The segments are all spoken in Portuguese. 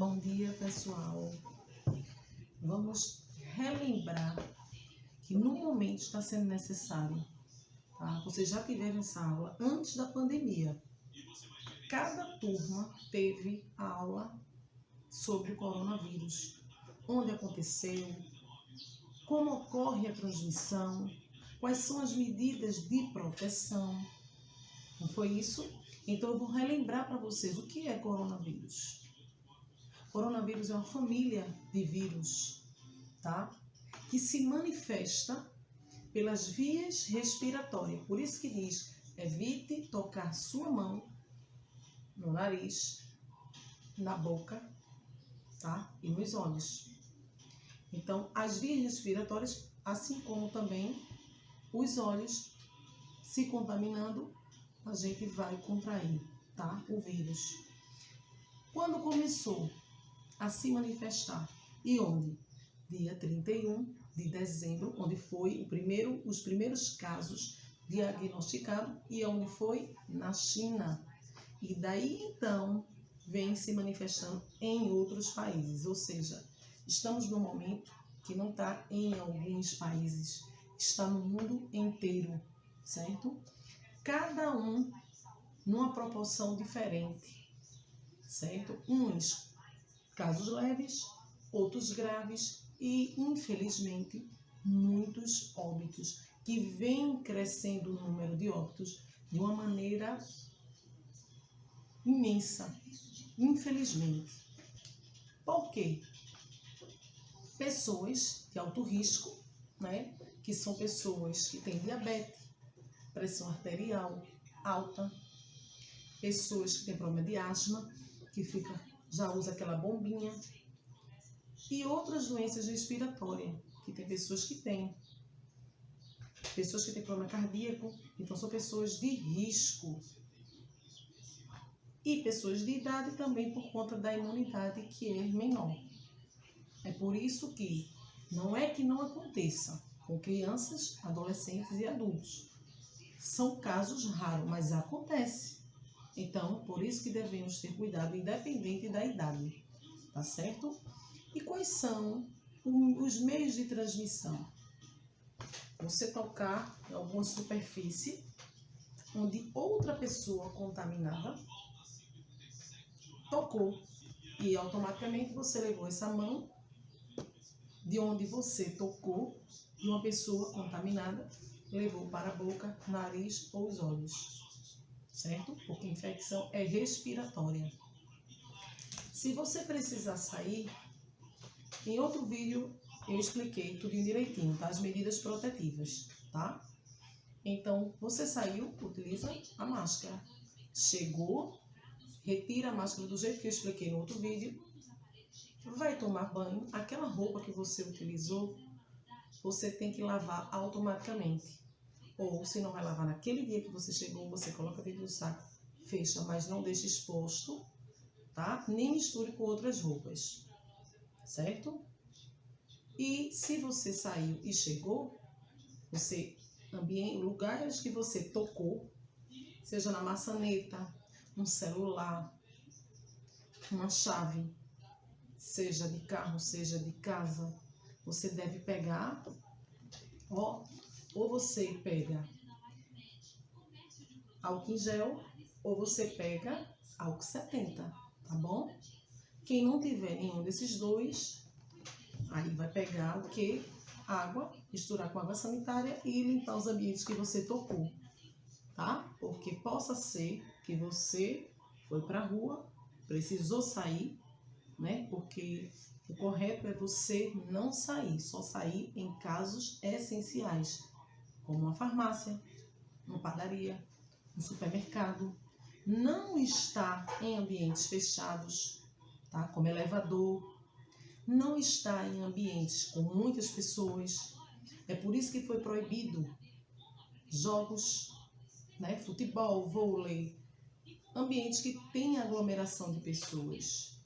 Bom dia, pessoal. Vamos relembrar que no momento está sendo necessário, tá? Vocês já tiveram essa aula antes da pandemia. Cada turma teve aula sobre o coronavírus, onde aconteceu, como ocorre a transmissão, quais são as medidas de proteção. Não foi isso? Então eu vou relembrar para vocês o que é coronavírus. Coronavírus é uma família de vírus, tá? Que se manifesta pelas vias respiratórias. Por isso que diz, evite tocar sua mão no nariz, na boca, tá? E nos olhos. Então, as vias respiratórias, assim como também os olhos, se contaminando, a gente vai contrair, tá? O vírus. Quando começou a se manifestar e onde? Dia 31 de dezembro, onde foi os primeiros casos diagnosticados e onde foi? Na China. E daí então vem se manifestando em outros países, ou seja, estamos num momento que não está em alguns países, está no mundo inteiro, certo? Cada um numa proporção diferente, certo? Uns casos leves, outros graves e, infelizmente, muitos óbitos, que vem crescendo o número de óbitos de uma maneira imensa, infelizmente. Por quê? Pessoas de alto risco, né? Que são pessoas que têm diabetes, pressão arterial alta, pessoas que têm problema de asma, que já usa aquela bombinha, e outras doenças respiratórias, que tem pessoas que têm problema cardíaco, então são pessoas de risco. E pessoas de idade também por conta da imunidade que é menor. É por isso que não é que não aconteça com crianças, adolescentes e adultos. São casos raros, mas acontece. Então, por isso que devemos ter cuidado, independente da idade, tá certo? E quais são os meios de transmissão? Você tocar em alguma superfície onde outra pessoa contaminada tocou e automaticamente você levou essa mão de onde você tocou e uma pessoa contaminada levou para a boca, nariz ou os olhos. Certo? Porque a infecção é respiratória. Se você precisar sair, em outro vídeo eu expliquei tudo direitinho, tá? As medidas protetivas, tá? Então, você saiu, utiliza a máscara. Chegou, retira a máscara do jeito que eu expliquei no outro vídeo. Vai tomar banho, aquela roupa que você utilizou, você tem que lavar automaticamente. Ou se não vai lavar naquele dia que você chegou, você coloca dentro do saco, fecha, mas não deixe exposto, tá? Nem misture com outras roupas, certo? E se você saiu e chegou, lugares que você tocou, seja na maçaneta, um celular, uma chave, seja de carro, seja de casa, você deve pegar, ou você pega álcool em gel, ou você pega álcool 70, tá bom? Quem não tiver nenhum desses dois, aí vai pegar o quê? Água, misturar com água sanitária e limpar os ambientes que você tocou, tá? Porque possa ser que você foi para a rua, precisou sair, né? Porque o correto é você não sair, só sair em casos essenciais, como uma farmácia, uma padaria, um supermercado. Não está em ambientes fechados, tá? Como elevador. Não está em ambientes com muitas pessoas. É por isso que foi proibido jogos, né? Futebol, vôlei, ambientes que têm aglomeração de pessoas,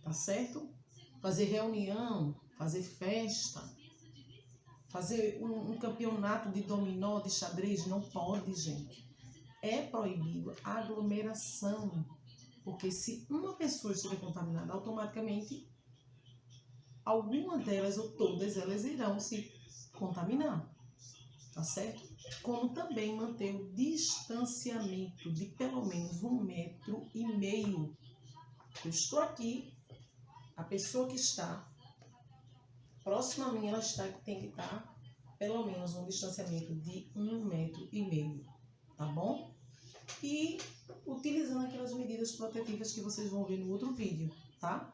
tá certo? Fazer reunião, fazer festa, fazer um campeonato de dominó, de xadrez, não pode, gente. É proibido a aglomeração, Porque se uma pessoa estiver contaminada, automaticamente alguma delas ou todas elas irão se contaminar, tá certo? Como também manter o distanciamento de pelo menos 1,5 metro. Eu estou aqui, a pessoa que está próxima a mim, ela tem que estar pelo menos um distanciamento de 1,5 metro, tá bom? E utilizando aquelas medidas protetivas que vocês vão ver no outro vídeo, tá?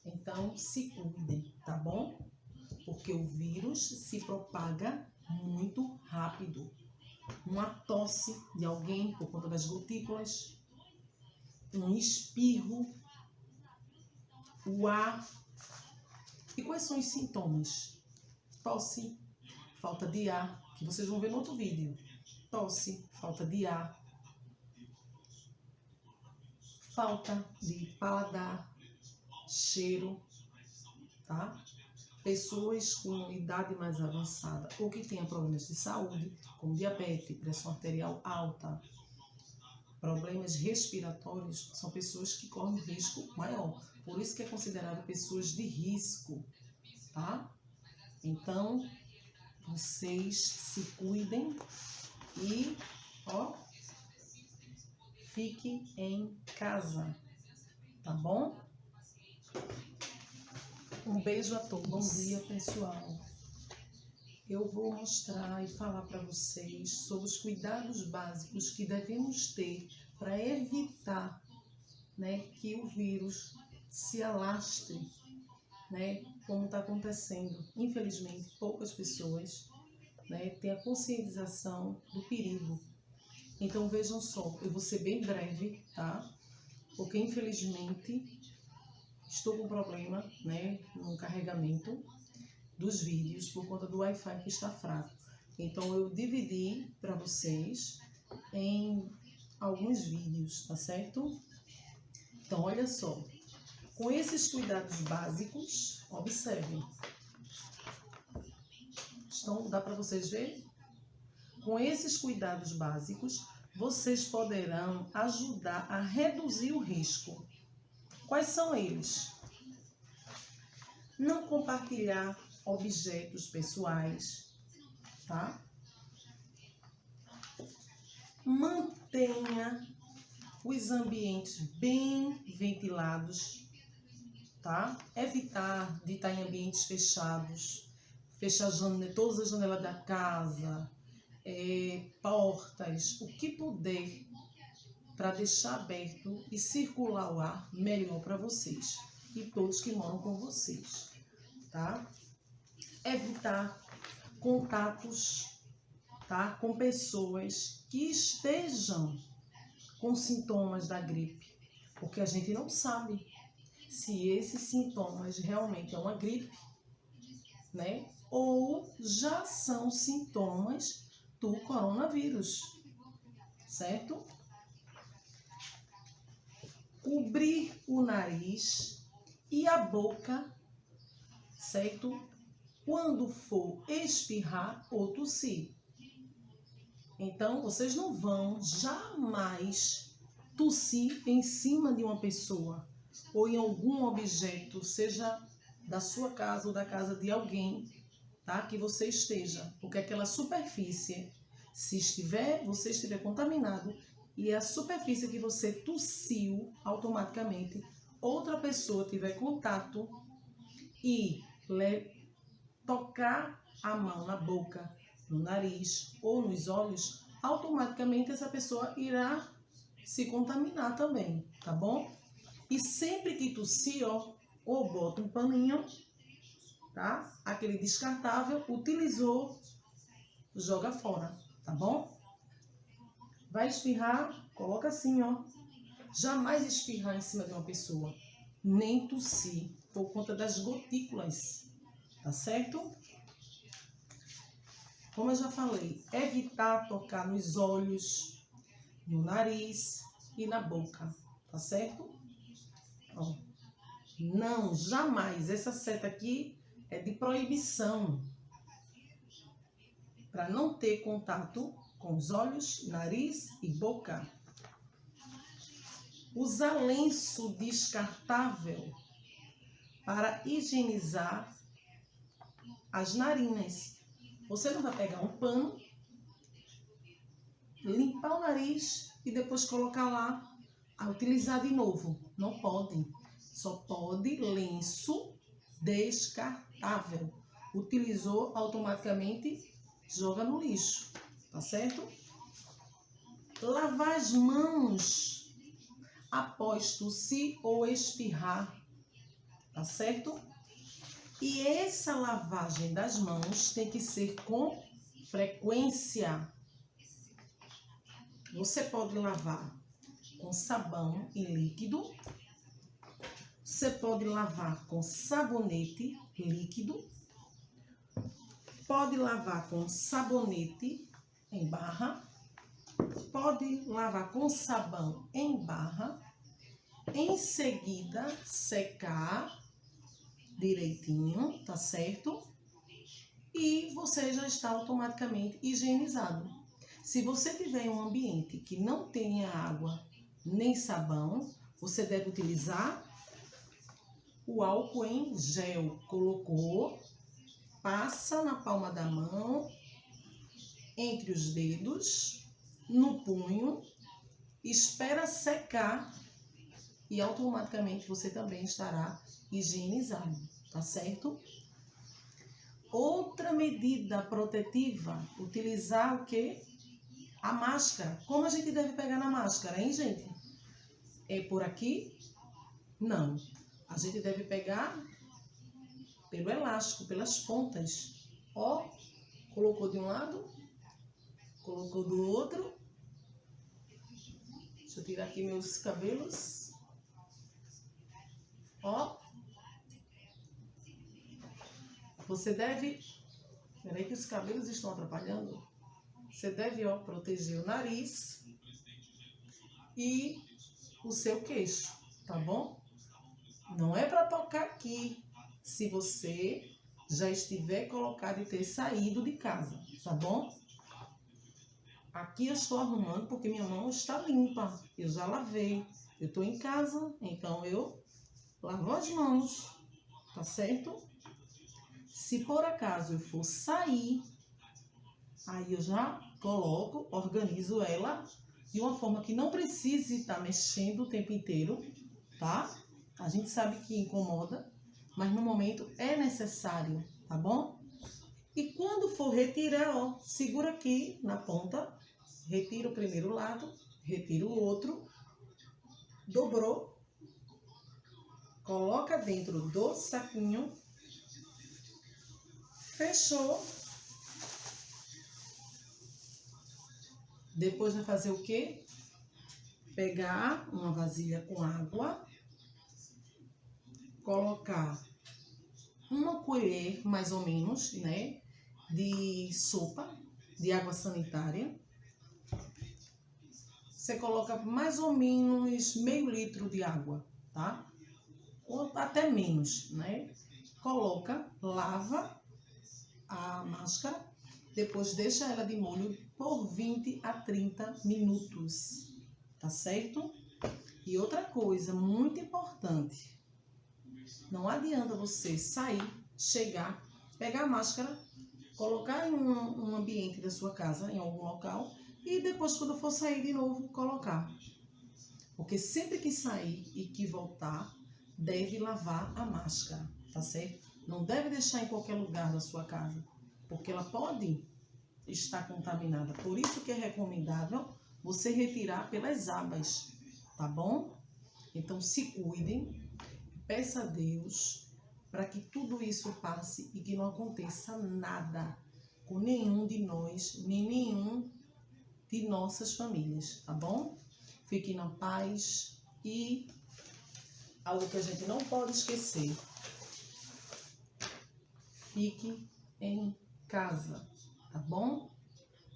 Então, se cuidem, tá bom? Porque o vírus se propaga muito rápido. Uma tosse de alguém por conta das gotículas, um espirro, o ar. E quais são os sintomas? Tosse, falta de ar, que vocês vão ver no outro vídeo. Tosse, falta de ar, falta de paladar, cheiro, tá? Pessoas com idade mais avançada ou que tenham problemas de saúde, como diabetes, pressão arterial alta, problemas respiratórios, são pessoas que correm um risco maior. Por isso que é considerado pessoas de risco, tá? Então, vocês se cuidem e, fiquem em casa, tá bom? Um beijo a todos. Bom dia, pessoal. Eu vou mostrar e falar para vocês sobre os cuidados básicos que devemos ter para evitar, né, que o vírus se alastre, né, como está acontecendo. Infelizmente, poucas pessoas, né, têm a conscientização do perigo. Então, vejam só, eu vou ser bem breve, tá? Porque, infelizmente, estou com problema, né, no carregamento dos vídeos por conta do Wi-Fi que está fraco. Então, eu dividi para vocês em alguns vídeos, tá certo? Então, olha só. Com esses cuidados básicos, observem. Dá para vocês verem? Com esses cuidados básicos, vocês poderão ajudar a reduzir o risco. Quais são eles? Não compartilhar objetos pessoais, tá? Mantenha os ambientes bem ventilados, tá? Evitar de estar em ambientes fechados, fechar todas as janelas da casa, portas, o que puder para deixar aberto e circular o ar melhor para vocês e todos que moram com vocês, tá? Evitar contatos, tá, com pessoas que estejam com sintomas da gripe, porque a gente não sabe se esses sintomas realmente é uma gripe, né, ou já são sintomas do coronavírus, certo? Cobrir o nariz e a boca, certo? Quando for espirrar ou tossir. Então, vocês não vão jamais tossir em cima de uma pessoa ou em algum objeto, seja da sua casa ou da casa de alguém, tá? Que você esteja, porque aquela superfície, se você estiver contaminado e a superfície que você tossiu, automaticamente outra pessoa tiver contato e tocar a mão na boca, no nariz ou nos olhos, automaticamente essa pessoa irá se contaminar também, tá bom? E sempre que tossir, ou bota um paninho, tá? Aquele descartável, utilizou, joga fora, tá bom? Vai espirrar, coloca assim, Jamais espirrar em cima de uma pessoa, nem tossir, por conta das gotículas, tá certo? Como eu já falei, evitar tocar nos olhos, no nariz e na boca, tá certo? Não, jamais. Essa seta aqui é de proibição, para não ter contato com os olhos, nariz e boca. Usar lenço descartável para higienizar as narinas. Você não vai pegar um pano, limpar o nariz e depois colocar lá a utilizar de novo. Não pode. Só pode lenço descartável. Utilizou, automaticamente joga no lixo. Tá certo? Lavar as mãos após tossir ou espirrar. Tá certo? E essa lavagem das mãos tem que ser com frequência. Você pode lavar com sabão e líquido. Você pode lavar com sabonete líquido. Pode lavar com sabonete em barra. Pode lavar com sabão em barra. Em seguida, secar direitinho, tá certo? E você já está automaticamente higienizado. Se você tiver um ambiente que não tenha água nem sabão, você deve utilizar o álcool em gel. Colocou, passa na palma da mão, entre os dedos, no punho, espera secar e automaticamente você também estará higienizado, tá certo? Outra medida protetiva, utilizar o quê? A máscara. Como a gente deve pegar na máscara, hein, gente? É por aqui? Não. A gente deve pegar pelo elástico, pelas pontas. Ó, colocou de um lado, colocou do outro. Deixa eu tirar aqui meus cabelos. Ó. Você deve... Peraí que os cabelos estão atrapalhando. Você deve, ó, proteger o nariz e o seu queixo, tá bom? Não é para tocar aqui se você já estiver colocado e ter saído de casa, tá bom? Aqui eu estou arrumando porque minha mão está limpa. Eu já lavei. Eu estou em casa, então eu lavo as mãos, tá certo? Se por acaso eu for sair, aí eu já coloco, organizo ela de uma forma que não precise estar mexendo o tempo inteiro, tá? A gente sabe que incomoda, mas no momento é necessário, tá bom? E quando for retirar, ó, segura aqui na ponta, retira o primeiro lado, retira o outro, dobrou, coloca dentro do saquinho, fechou. Depois vai fazer o quê? Pegar uma vasilha com água, colocar uma colher, mais ou menos, né, de sopa, de água sanitária. Você coloca mais ou menos meio litro de água, tá? Ou até menos, né? Coloca, lava a máscara, depois deixa ela de molho por 20 a 30 minutos, tá certo? E outra coisa muito importante, não adianta você sair, chegar, pegar a máscara, colocar em um ambiente da sua casa, em algum local, e depois quando for sair de novo, colocar. Porque sempre que sair e que voltar, deve lavar a máscara, tá certo? Não deve deixar em qualquer lugar da sua casa, porque ela pode estar contaminada. Por isso que é recomendável você retirar pelas abas, tá bom? Então se cuidem, peça a Deus para que tudo isso passe e que não aconteça nada com nenhum de nós, nem nenhum de nossas famílias, tá bom? Fiquem na paz e algo que a gente não pode esquecer, fique em casa, tá bom?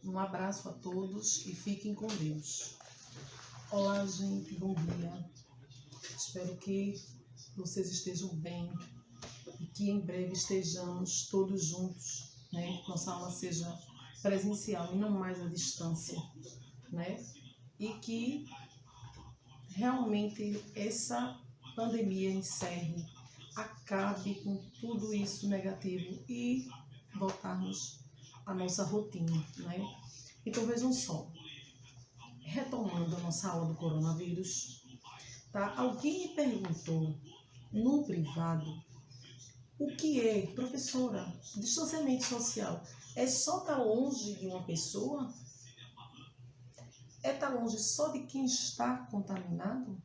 Um abraço a todos e fiquem com Deus. Olá, gente, bom dia. Espero que vocês estejam bem e que em breve estejamos todos juntos, né? Nossa aula seja presencial e não mais à distância, né? E que realmente essa pandemia encerre, acabe com tudo isso negativo e voltarmos à nossa rotina, né? Então vejam só, retomando a nossa aula do coronavírus, tá? Alguém me perguntou no privado o que é, professora, distanciamento social? É só estar longe de uma pessoa? É estar longe só de quem está contaminado?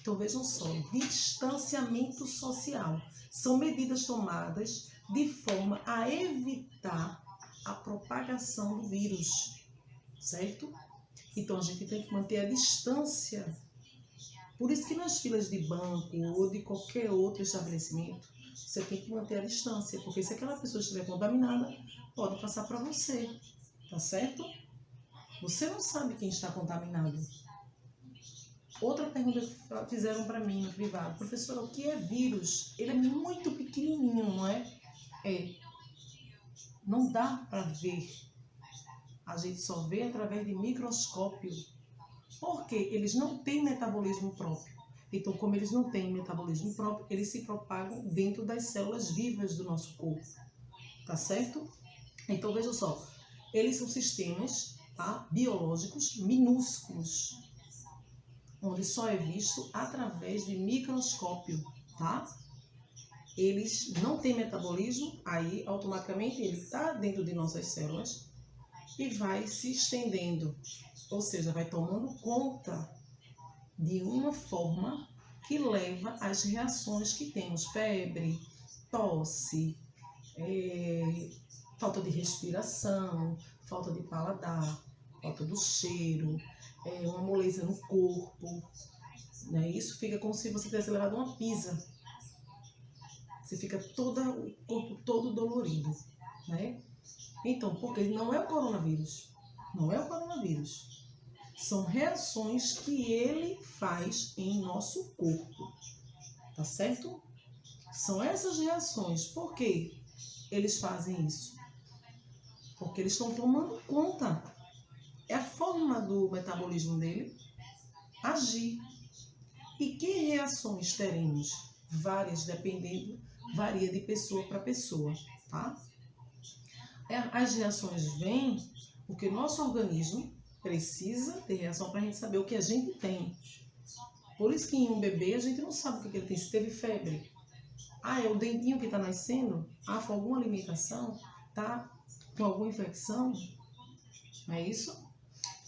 Então vejam só, distanciamento social são medidas tomadas de forma a evitar a propagação do vírus, certo? Então a gente tem que manter a distância. Por isso que nas filas de banco ou de qualquer outro estabelecimento, você tem que manter a distância, porque se aquela pessoa estiver contaminada, pode passar para você, tá certo? Você não sabe quem está contaminado. Outra pergunta que fizeram para mim no privado: professora, o que é vírus? Ele é muito pequenininho, não é? É. Não dá para ver. A gente só vê através de microscópio. Por quê? Eles não têm metabolismo próprio. Então, como eles não têm metabolismo próprio, eles se propagam dentro das células vivas do nosso corpo. Tá certo? Então, veja só. Eles são sistemas, tá, biológicos minúsculos, onde só é visto através de microscópio, tá? Eles não têm metabolismo, aí automaticamente ele está dentro de nossas células e vai se estendendo, ou seja, vai tomando conta de uma forma que leva às reações que temos: febre, tosse, falta de respiração, falta de paladar, falta do cheiro, uma moleza no corpo, né? Isso fica como se você tivesse levado uma pisa. Você fica o corpo todo dolorido, né? Então, porque não é o coronavírus. Não é o coronavírus. São reações que ele faz em nosso corpo. Tá certo? São essas reações. Por que eles fazem isso? Porque eles estão tomando conta. É a forma do metabolismo dele agir. E que reações teremos? Várias, dependendo, varia de pessoa para pessoa, tá? As reações vêm porque nosso organismo precisa ter reação para a gente saber o que a gente tem. Por isso que em um bebê a gente não sabe o que ele tem, se teve febre. Ah, é o dentinho que está nascendo? Ah, foi alguma alimentação? Tá com alguma infecção? Não é isso?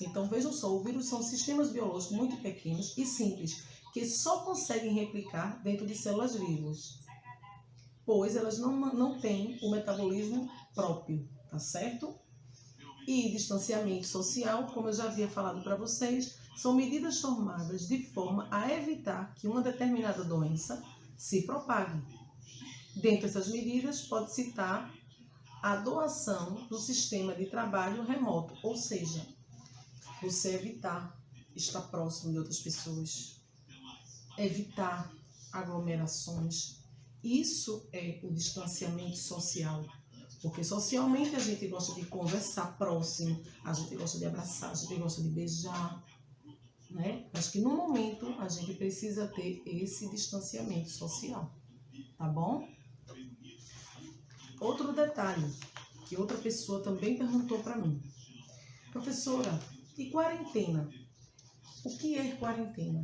Então vejam só, o vírus são sistemas biológicos muito pequenos e simples, que só conseguem replicar dentro de células vivas, pois elas não têm o metabolismo próprio, tá certo? E distanciamento social, como eu já havia falado para vocês, são medidas tomadas de forma a evitar que uma determinada doença se propague. Dentre essas medidas, pode citar a doação do sistema de trabalho remoto, ou seja, você evitar estar próximo de outras pessoas, evitar aglomerações. Isso é o distanciamento social. Porque socialmente a gente gosta de conversar próximo, a gente gosta de abraçar, a gente gosta de beijar, né? Mas que no momento a gente precisa ter esse distanciamento social, tá bom? Outro detalhe que outra pessoa também perguntou para mim: professora, e quarentena? O que é quarentena?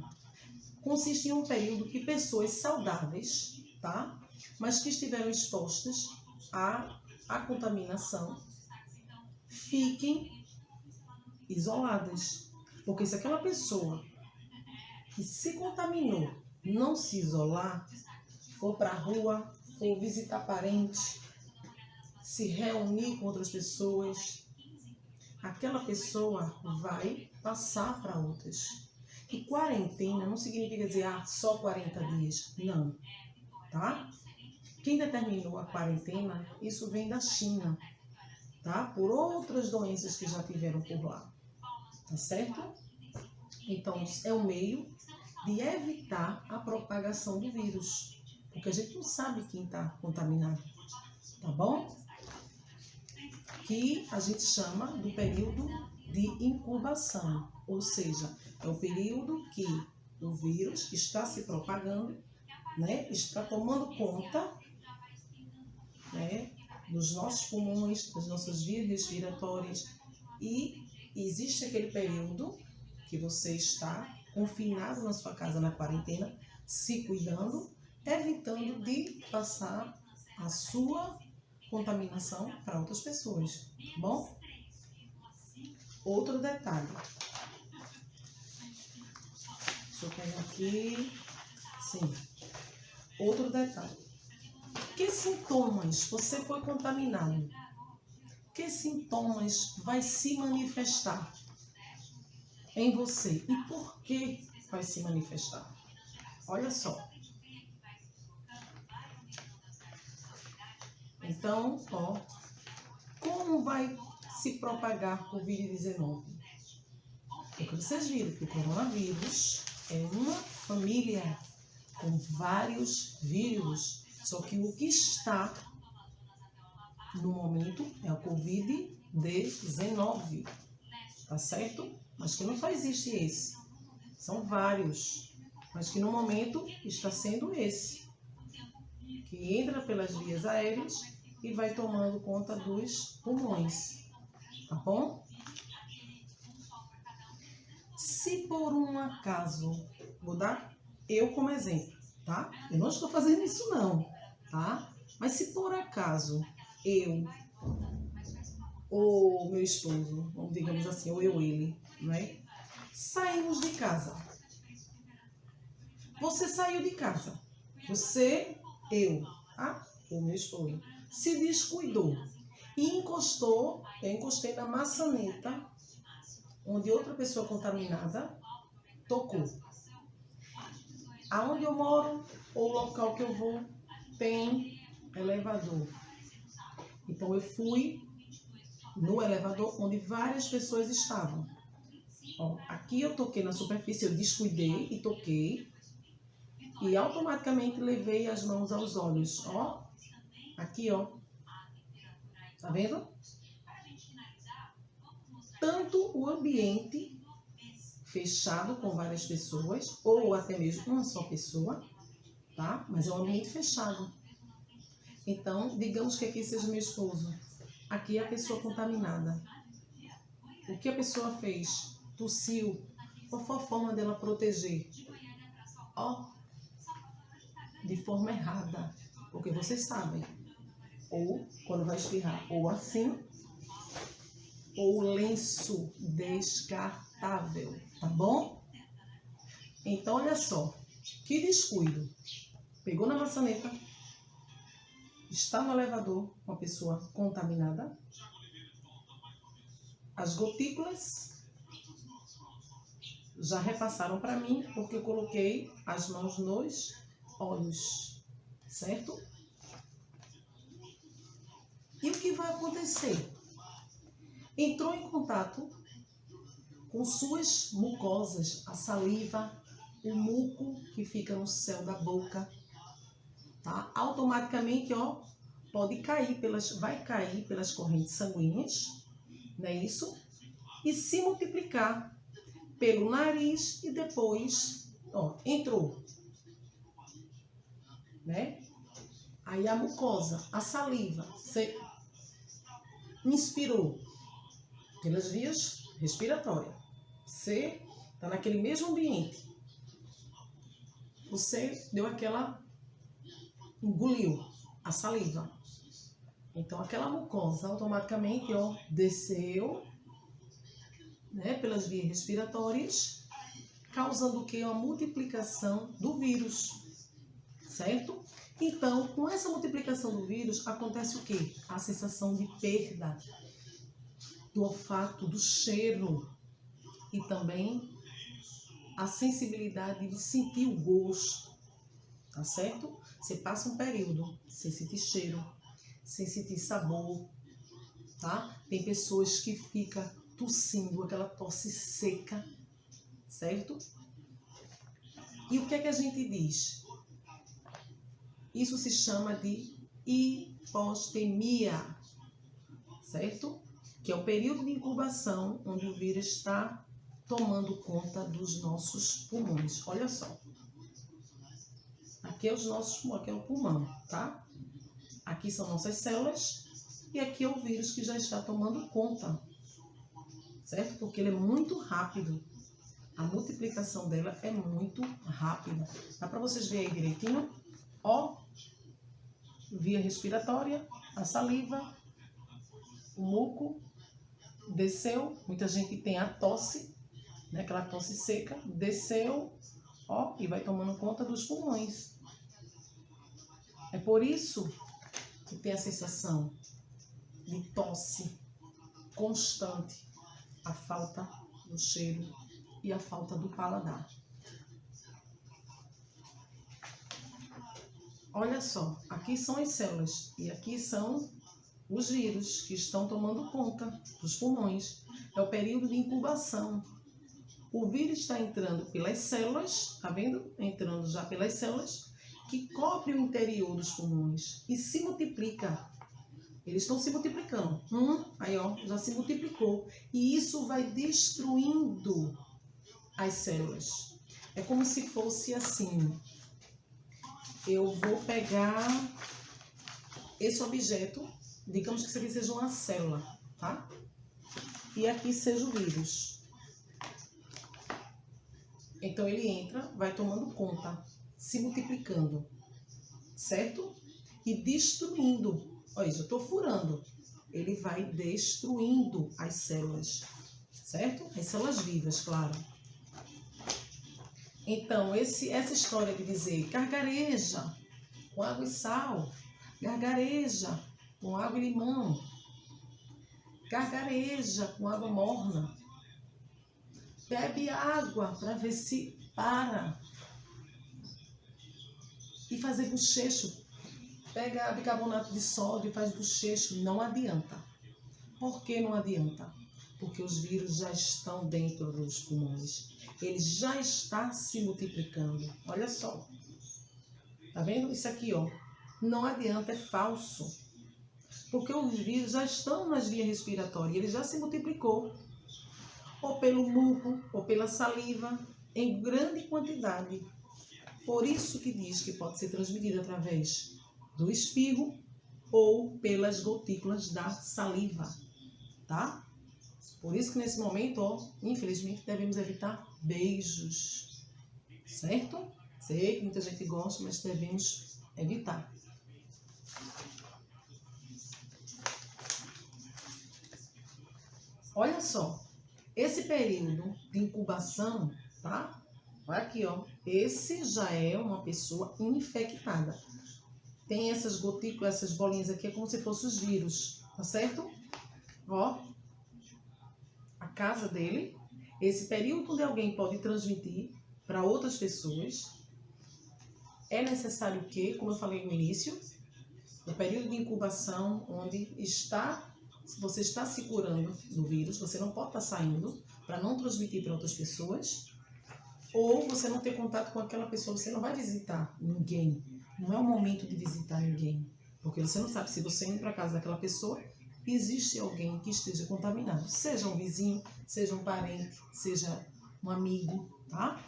Consiste em um período que pessoas saudáveis, tá? Mas que estiveram expostas à contaminação, fiquem isoladas. Porque se aquela pessoa que se contaminou não se isolar, for para a rua, for visitar parentes, se reunir com outras pessoas, aquela pessoa vai passar para outras. E quarentena não significa dizer, só 40 dias. Não, tá? Quem determinou a quarentena, isso vem da China, tá? Por outras doenças que já tiveram por lá, tá certo? Então, é um meio de evitar a propagação do vírus, porque a gente não sabe quem está contaminado, tá bom? Que a gente chama do período de incubação, ou seja, é o período que o vírus está se propagando, né? Está tomando conta, né, dos nossos pulmões, das nossas vias respiratórias, e existe aquele período que você está confinado na sua casa, na quarentena, se cuidando, evitando de passar a sua contaminação para outras pessoas, tá bom? Outro detalhe. Deixa eu pegar aqui. Sim. Outro detalhe. Que sintomas você foi contaminado? Que sintomas vai se manifestar em você? E por que vai se manifestar? Olha só. Então, ó, como vai se propagar o Covid-19? Porque vocês viram que o coronavírus é uma família com vários vírus, só que o que está no momento é o Covid-19, tá certo? Mas que não só existe esse, são vários, mas que no momento está sendo esse, que entra pelas vias aéreas e vai tomando conta dos pulmões, tá bom? Se por um acaso, vou dar eu como exemplo, tá? Eu não estou fazendo isso não, tá? Mas se por acaso eu ou meu esposo, digamos assim, ou eu, ele, né? Saímos de casa. Você saiu de casa. Você, eu, tá? Ou meu esposo, se descuidou e encostou, eu encostei na maçaneta onde outra pessoa contaminada tocou. Aonde eu moro, ou o local que eu vou, tem elevador. Então eu fui no elevador onde várias pessoas estavam. Ó, aqui eu toquei na superfície, eu descuidei e toquei. E automaticamente levei as mãos aos olhos. Ó, aqui, ó. Tá vendo? Tanto o ambiente fechado com várias pessoas, ou até mesmo uma só pessoa, tá? Mas é um ambiente fechado. Então, digamos que aqui seja meu esposo. Aqui é a pessoa contaminada. O que a pessoa fez? Tossiu. Qual foi a forma dela proteger? Ó, de forma errada. Porque vocês sabem. Ou, quando vai espirrar, ou assim, ou lenço descartável. Tá bom? Então, olha só. Que descuido. Pegou na maçaneta. Está no elevador com a pessoa contaminada. As gotículas já repassaram para mim, porque eu coloquei as mãos nos olhos, certo? E o que vai acontecer? Entrou em contato com suas mucosas, a saliva, o muco que fica no céu da boca, tá? Automaticamente, ó, vai cair pelas correntes sanguíneas, não é isso? E se multiplicar pelo nariz e depois, ó, entrou, né? Aí a mucosa, a saliva, você inspirou pelas vias respiratórias. Você está naquele mesmo ambiente. Você deu engoliu a saliva. Então aquela mucosa automaticamente, ó, desceu, né, pelas vias respiratórias, causando o quê? Uma multiplicação do vírus, certo? Então, com essa multiplicação do vírus, acontece o quê? A sensação de perda do olfato, do cheiro e também a sensibilidade de sentir o gosto, tá certo? Você passa um período sem sentir cheiro, sem sentir sabor, tá? Tem pessoas que ficam tossindo, aquela tosse seca, certo? E o que é que a gente diz? Isso se chama de hipostemia, certo? Que é o período de incubação onde o vírus está tomando conta dos nossos pulmões. Olha só. Aqui é os nossos pulmões, aqui é o pulmão, tá? Aqui são nossas células e aqui é o vírus que já está tomando conta, certo? Porque ele é muito rápido. A multiplicação dela é muito rápida. Dá para vocês verem aí direitinho? Ó, via respiratória, a saliva, o muco, desceu. Muita gente tem a tosse, né? Aquela tosse seca, desceu, ó, e vai tomando conta dos pulmões. É por isso que tem a sensação de tosse constante, a falta do cheiro e a falta do paladar. Olha só, aqui são as células e aqui são os vírus que estão tomando conta dos pulmões. É o período de incubação. O vírus está entrando pelas células, tá vendo? Entrando já pelas células, que cobre o interior dos pulmões e se multiplica. Eles estão se multiplicando. Aí ó, já se multiplicou. E isso vai destruindo as células. É como se fosse assim. Eu vou pegar esse objeto, digamos que isso aqui seja uma célula, tá? E aqui seja o vírus. Então ele entra, vai tomando conta, se multiplicando, certo? E destruindo. Olha, já estou furando. Ele vai destruindo as células, certo? As células vivas, claro. Então, essa história de dizer gargareja com água e sal, gargareja com água e limão, gargareja com água morna, bebe água para ver se para, e fazer bochecho, pega bicarbonato de sódio e faz bochecho, não adianta. Por que não adianta? Porque os vírus já estão dentro dos pulmões. Ele já está se multiplicando. Olha só. Tá vendo? Isso aqui, ó. Não adianta, é falso. Porque os vírus já estão nas vias respiratórias. Ele já se multiplicou. Ou pelo muco, ou pela saliva, em grande quantidade. Por isso que diz que pode ser transmitido através do espirro ou pelas gotículas da saliva. Tá? Por isso que nesse momento, ó, infelizmente, devemos evitar beijos, certo? Sei que muita gente gosta, mas devemos evitar. Olha só, esse período de incubação, tá? Olha aqui, ó, esse já é uma pessoa infectada. Tem essas gotículas, essas bolinhas aqui, é como se fossem os vírus, tá certo? Ó, a casa dele, esse período onde alguém pode transmitir para outras pessoas, é necessário que, como eu falei no início, no período de incubação, onde você está se curando do vírus, você não pode estar saindo para não transmitir para outras pessoas, ou você não ter contato com aquela pessoa, você não vai visitar ninguém, não é o momento de visitar ninguém, porque você não sabe se você ir para casa daquela pessoa, existe alguém que esteja contaminado, seja um vizinho, seja um parente, seja um amigo, tá?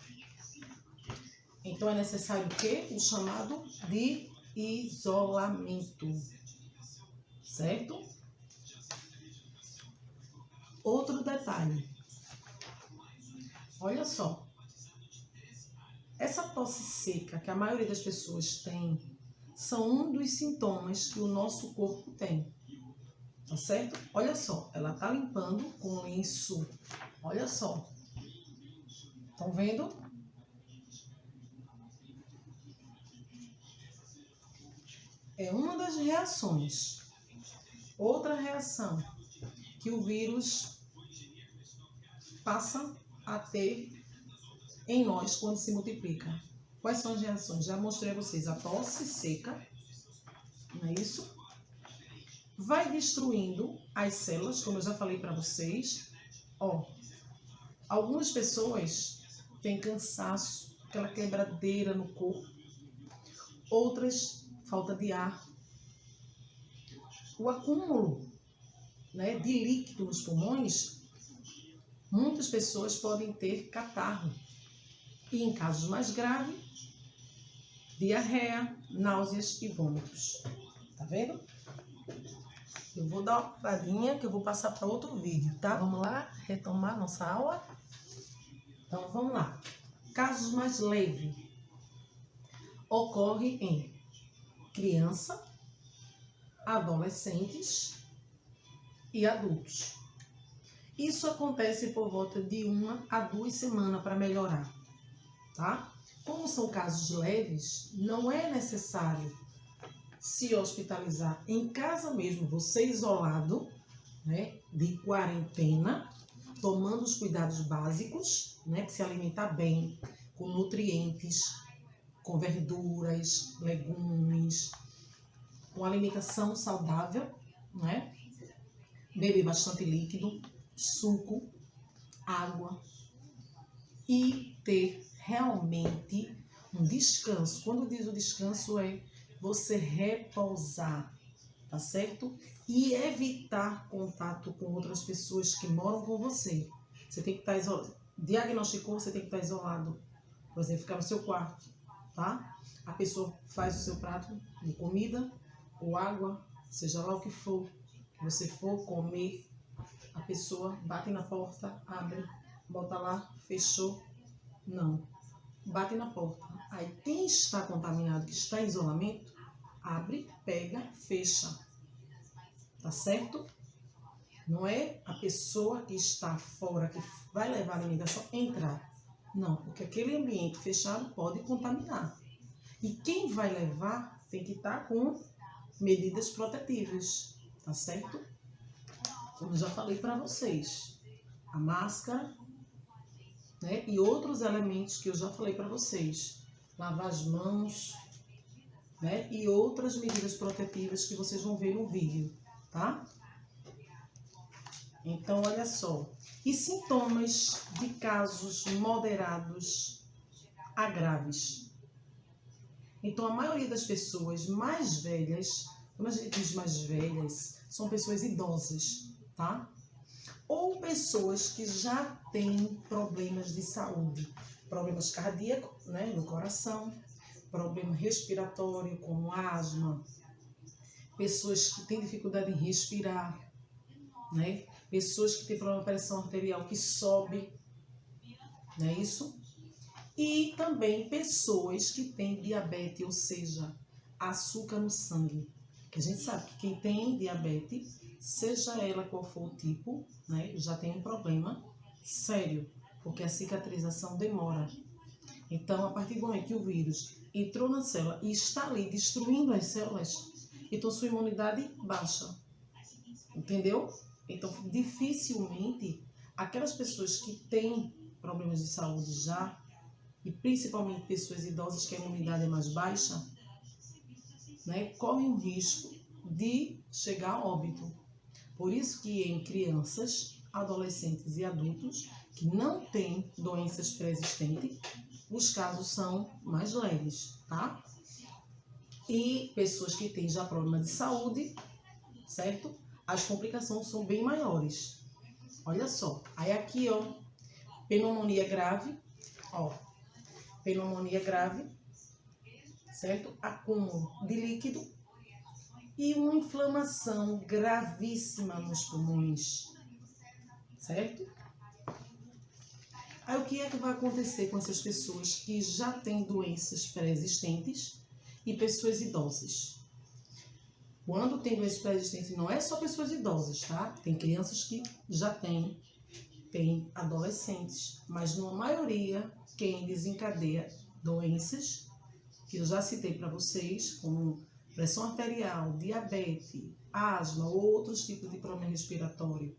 Então é necessário o quê? O chamado de isolamento, certo? Outro detalhe, olha só, essa tosse seca que a maioria das pessoas tem, são um dos sintomas que o nosso corpo tem. Tá certo? Olha só, ela tá limpando com lenço. Olha só. Estão vendo? É uma das reações. Outra reação que o vírus passa a ter em nós quando se multiplica. Quais são as reações? Já mostrei a vocês a tosse seca, não é isso? Vai destruindo as células, como eu já falei para vocês. Ó, algumas pessoas têm cansaço, aquela quebradeira no corpo. Outras, falta de ar. O acúmulo, né, de líquido nos pulmões Muitas pessoas podem ter catarro. E em casos mais graves, diarreia, náuseas e vômitos. Tá vendo? Eu vou dar uma paradinha que eu vou passar para outro vídeo, tá? Vamos lá retomar nossa aula? Então, vamos lá. Casos mais leves. Ocorre em criança, adolescentes e adultos. Isso acontece por volta de 1 a 2 semanas para melhorar, tá? Como são casos leves, não é necessário se hospitalizar em casa mesmo, você isolado, né, de quarentena, tomando os cuidados básicos, né, que se alimentar bem, com nutrientes, com verduras, legumes, com alimentação saudável, né? Beber bastante líquido, suco, água e ter realmente um descanso. Quando diz o descanso é você repousar, tá certo? E evitar contato com outras pessoas que moram com você. Você tem que estar isolado. Diagnosticou, você tem que estar isolado. Por exemplo, ficar no seu quarto, tá? A pessoa faz o seu prato de comida ou água, seja lá o que for, que você for comer, a pessoa bate na porta, abre, bota lá, fechou. Não. Bate na porta. Aí quem está contaminado, que está em isolamento, abre, pega, fecha. Tá certo? Não é a pessoa que está fora, que vai levar a alimentação, entrar. Não, porque aquele ambiente fechado pode contaminar. E quem vai levar tem que estar com medidas protetivas. Tá certo? Como eu já falei para vocês. A máscara, né? E outros elementos que eu já falei para vocês. Lavar as mãos, né? E outras medidas protetivas que vocês vão ver no vídeo, tá? Então, olha só. E sintomas de casos moderados a graves. Então, a maioria das pessoas mais velhas, quando a gente diz mais velhas, são pessoas idosas, tá? Ou pessoas que já têm problemas de saúde, problemas cardíacos, né, no coração, problema respiratório, como asma, pessoas que têm dificuldade em respirar, né, pessoas que têm problema de pressão arterial que sobe, não é isso? E também pessoas que têm diabetes, ou seja, açúcar no sangue. Que a gente sabe que quem tem diabetes, seja ela qual for o tipo, né, já tem um problema sério, porque a cicatrização demora. Então, a partir do momento que o vírus entrou na célula e está ali destruindo as células, então sua imunidade baixa. Entendeu? Então, dificilmente, aquelas pessoas que têm problemas de saúde já, e principalmente pessoas idosas que a imunidade é mais baixa, né, correm o risco de chegar a óbito. Por isso que em crianças, adolescentes e adultos que não têm doenças pré-existentes, os casos são mais leves, tá? E pessoas que têm já problema de saúde, certo? As complicações são bem maiores. Olha só, aí aqui, ó, pneumonia grave, ó, pneumonia grave, certo? Acúmulo de líquido e uma inflamação gravíssima nos pulmões, certo? Aí o que é que vai acontecer com essas pessoas que já têm doenças pré-existentes e pessoas idosas? Quando tem doenças pré-existentes, não é só pessoas idosas, tá? Tem crianças que já têm, tem adolescentes, mas na maioria quem desencadeia doenças que eu já citei para vocês, como pressão arterial, diabetes, asma ou outros tipos de problema respiratório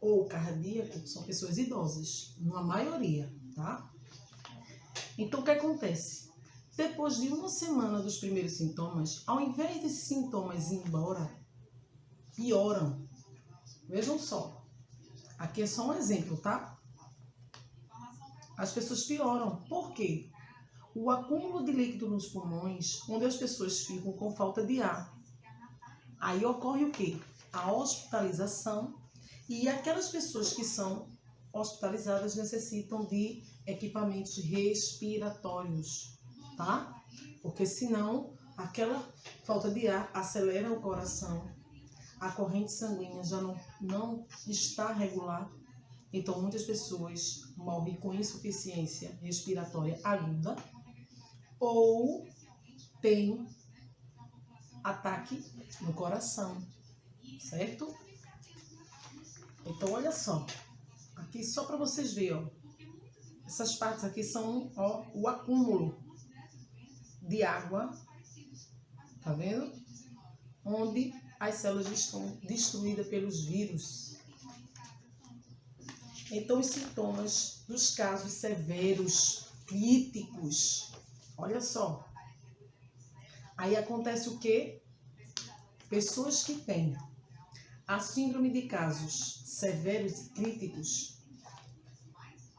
ou cardíaco, são pessoas idosas, na maioria, tá? Então, o que acontece? Depois de 1 semana dos primeiros sintomas, ao invés desses sintomas ir embora, pioram. Vejam só. Aqui é só um exemplo, tá? As pessoas pioram. Por quê? O acúmulo de líquido nos pulmões, onde as pessoas ficam com falta de ar. Aí ocorre o quê? A hospitalização e aquelas pessoas que são hospitalizadas necessitam de equipamentos respiratórios, tá? Porque senão aquela falta de ar acelera o coração, a corrente sanguínea já não está regular, então muitas pessoas morrem com insuficiência respiratória aguda ou tem ataque no coração, certo? Então, olha só, aqui só para vocês verem, ó, essas partes aqui são, ó, o acúmulo de água, tá vendo? Onde as células estão destruídas pelos vírus. Então, os sintomas dos casos severos, críticos, olha só. Aí acontece o quê? Pessoas que têm a síndrome de casos severos e críticos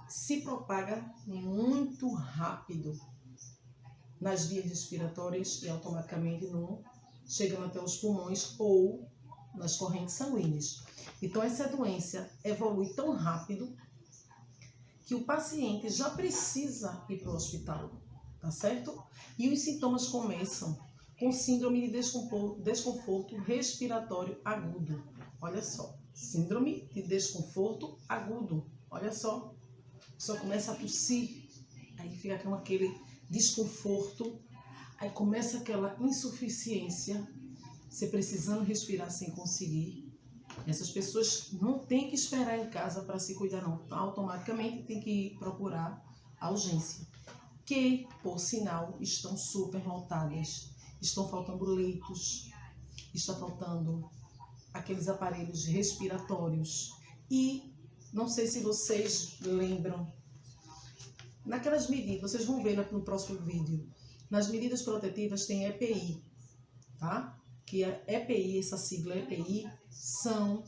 se propaga muito rápido nas vias respiratórias e automaticamente chegando até os pulmões ou nas correntes sanguíneas. Então, essa doença evolui tão rápido que o paciente já precisa ir para o hospital, tá certo? E os sintomas começam com síndrome de desconforto respiratório agudo. Olha só, síndrome de desconforto agudo. Olha só, a pessoa começa a tossir, aí fica com aquele desconforto, aí começa aquela insuficiência, você precisando respirar sem conseguir. Essas pessoas não têm que esperar em casa para se cuidar, não. Automaticamente tem que ir procurar a urgência, que, por sinal, estão super lotadas. Estão faltando leitos, está faltando aqueles aparelhos respiratórios. E não sei se vocês lembram, naquelas medidas, vocês vão ver no próximo vídeo, nas medidas protetivas tem EPI, tá? Que a EPI, essa sigla EPI, são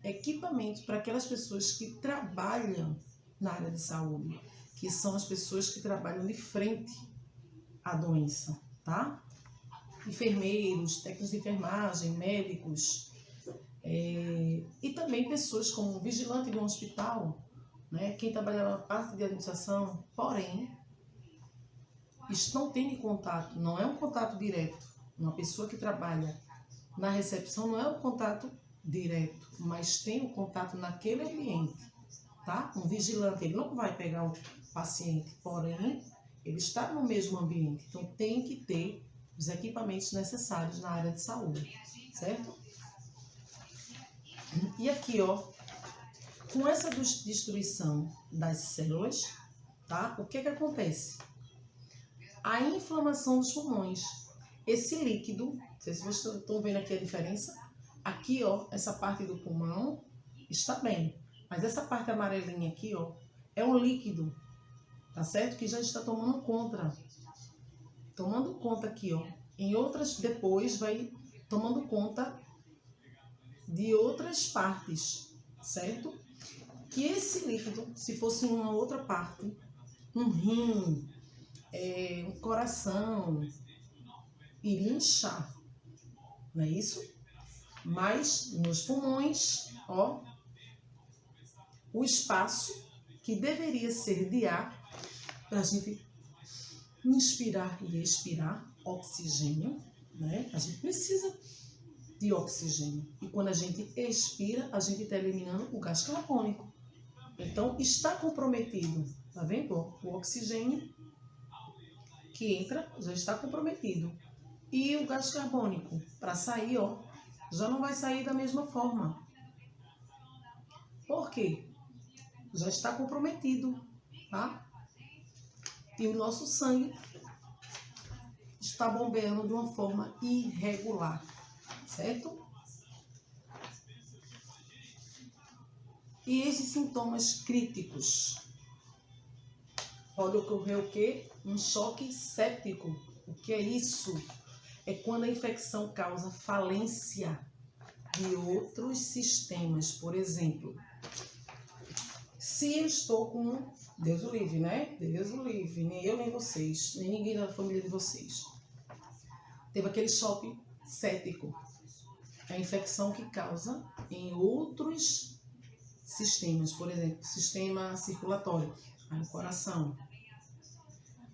equipamentos para aquelas pessoas que trabalham na área de saúde, que são as pessoas que trabalham de frente à doença, tá? Enfermeiros, técnicos de enfermagem, médicos, e também pessoas como vigilante de um hospital, né? Quem trabalha na parte de administração, porém, estão tendo contato, não é um contato direto. Uma pessoa que trabalha na recepção não é um contato direto, mas tem um contato naquele ambiente, tá? Um vigilante, ele não vai pegar o paciente, porém, ele está no mesmo ambiente, então tem que ter os equipamentos necessários na área de saúde, certo? E aqui, ó, com essa destruição das células, tá? O que acontece? A inflamação dos pulmões. Esse líquido, não sei se vocês estão vendo aqui a diferença. Aqui, ó, essa parte do pulmão está bem, mas essa parte amarelinha aqui, ó, é um líquido, tá certo? Que já está tomando conta aqui, ó. Em outras, depois vai tomando conta de outras partes, certo? Que esse líquido, se fosse em uma outra parte, um rim, um coração, iria inchar, não é isso? Mas nos pulmões, ó, o espaço que deveria ser de ar, para a gente inspirar e expirar oxigênio, né? A gente precisa de oxigênio. E quando a gente expira, a gente está eliminando o gás carbônico. Então, está comprometido, tá vendo? O oxigênio que entra já está comprometido. E o gás carbônico, para sair, ó, já não vai sair da mesma forma. Por quê? Já está comprometido, tá? E o nosso sangue está bombeando de uma forma irregular, certo? E esses sintomas críticos. Pode ocorrer o quê? Um choque séptico. O que é isso? É quando a infecção causa falência de outros sistemas. Por exemplo, se eu estou com... Deus o livre, né? Deus o livre. Nem eu, nem vocês. Nem ninguém da família de vocês. Teve aquele choque séptico. A infecção que causa em outros sistemas, por exemplo, sistema circulatório, aí o coração,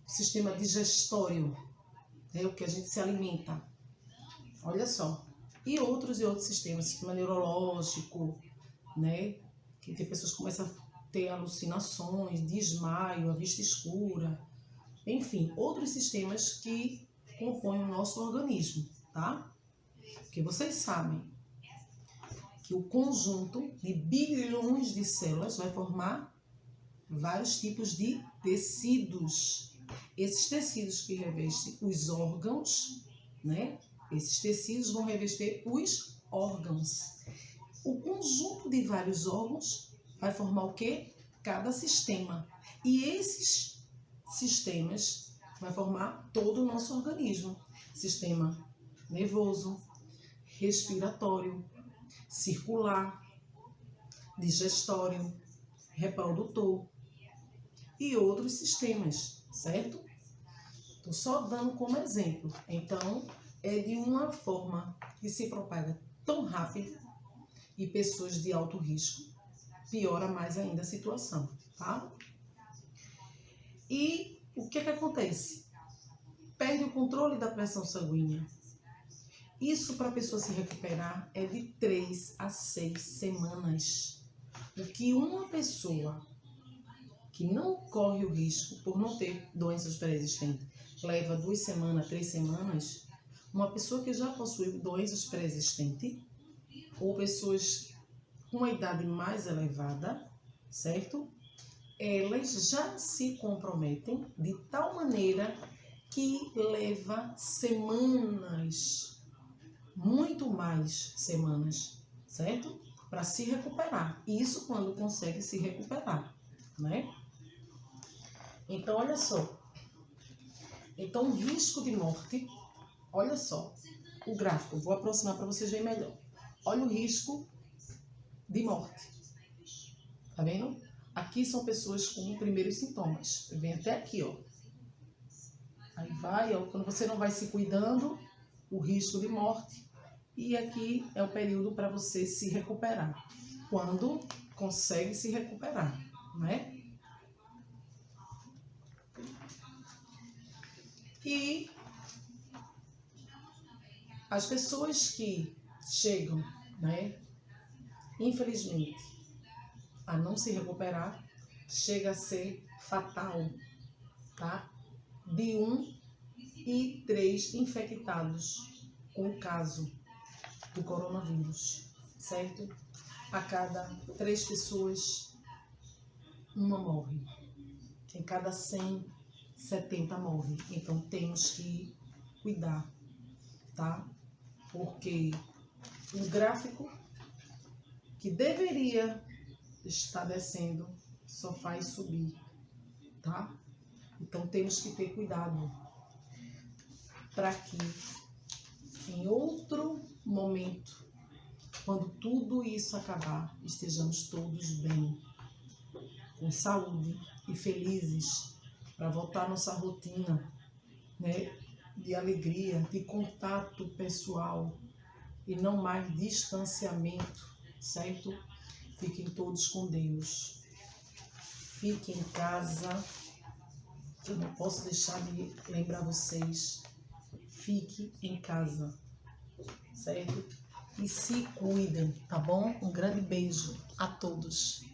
sistema digestório, é o que a gente se alimenta, olha só, e outros sistemas, sistema neurológico, né, que tem pessoas que começam a ter alucinações, desmaio, a vista escura, enfim, outros sistemas que compõem o nosso organismo, tá? Porque vocês sabem que o conjunto de bilhões de células vai formar vários tipos de tecidos. Esses tecidos que revestem os órgãos, né? Esses tecidos vão revestir os órgãos. O conjunto de vários órgãos vai formar o quê? Cada sistema. E esses sistemas vai formar todo o nosso organismo. Sistema nervoso, respiratório, circular, digestório, reprodutor e outros sistemas, certo? Estou só dando como exemplo. Então, é de uma forma que se propaga tão rápido e pessoas de alto risco piora mais ainda a situação, tá? E o que acontece? Perde o controle da pressão sanguínea. Isso para a pessoa se recuperar é de 3 a 6 semanas. O que uma pessoa que não corre o risco por não ter doenças pré-existentes leva 2 semanas, 3 semanas, uma pessoa que já possui doenças pré-existentes ou pessoas com uma idade mais elevada, certo? Elas já se comprometem de tal maneira que leva semanas, muito mais semanas, certo? Para se recuperar. Isso quando consegue se recuperar, né? Então, olha só. Então, o risco de morte, olha só, o gráfico, vou aproximar para vocês verem melhor. Olha o risco de morte. Tá vendo? Aqui são pessoas com primeiros sintomas. Vem até aqui, ó. Aí vai, ó, quando você não vai se cuidando, o risco de morte. E aqui é o período para você se recuperar. Quando consegue se recuperar, né? E as pessoas que chegam, né, infelizmente, a não se recuperar, chega a ser fatal, tá? De 1 e 3 infectados com o caso do coronavírus, certo? A cada 3 pessoas, uma morre. Em cada 100, 70 morre. Então, temos que cuidar, tá? Porque o gráfico que deveria estar descendo só faz subir, tá? Então, temos que ter cuidado para que em outro momento, quando tudo isso acabar, estejamos todos bem, com saúde e felizes, para voltar à nossa rotina, né, de alegria, de contato pessoal e não mais distanciamento, certo? Fiquem todos com Deus. Fiquem em casa. Eu não posso deixar de lembrar vocês. Fique em casa, certo? E se cuidem, tá bom? Um grande beijo a todos.